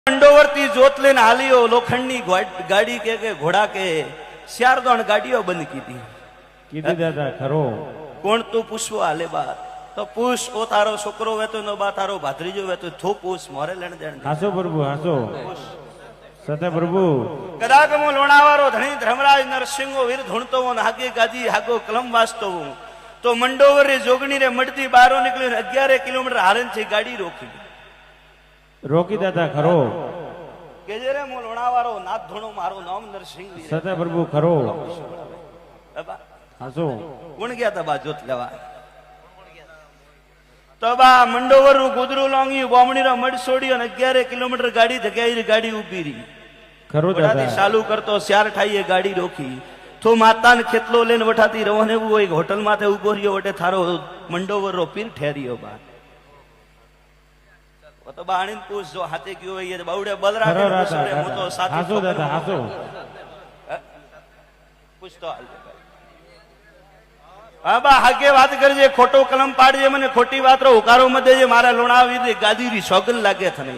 મંડોવરથી જોત લઈને હાલીઓ લોખંડની ગાડી કે ઘોડા કે શ્યારદોણ ગાડીઓ બંધ કીધી દાદા ખરો કોણ તું પૂછવા હાલે બા તો પૂછ ઓ તારો છોકરો વેતો નો બા તારો ભાત્રીજો વેતો થો પૂછ મોરે લેણ દેણ હાસો પ્રભુ હાસો સતે પ્રભુ કદાચ મો લોણાવારો ધણી ધર્મરાજ નરસિંહો વીર ધૂણતો હું હાગે ગાજી હાગો કલમ વાસતો હું તો મંડોવરે જોગણી રે મડતી બારો નીકળીને 11 કિલોમીટર હાલન છે ગાડી રોકી દાદા ખરો કે જે રે મો લોણાવારો નાથ ધૂણો મારો નામ નરસિંહ વીર સતે પ્રભુ ખરો બાબા હાસો કોણ ગયા તા બા જોત લેવા તો બા મંડોવર નું કુદરું લોંગી બોમણી નો મડ છોડી અને 11 કિલોમીટર ગાડી ધકેલી ગાડી ઉભી રહી ખરો દાદા ચાલુ કરતો શ્યાર ઠાઈએ ગાડી રોકી તો માતાને ખેતલો લઈને વઠાતી રહોને એવું હોય હોટલ માથે ઉભો રહ્યો વટે થારો મંડોવર રો પીર ઠેરિયો બા તો બાણીન પૂછ જો હાથે ગયો હોય એ બાવડે બલરા કે પૂછડે હું તો સાચું હાસો દાદા હાસો પૂછતો હાલ હા બા હાકે વાત કરજે ખોટો કલમ પાડજે મને ખોટી વાત રો હુકારો મધે જે મારા લોણાવી ગાદી રી સોગન લાગે થને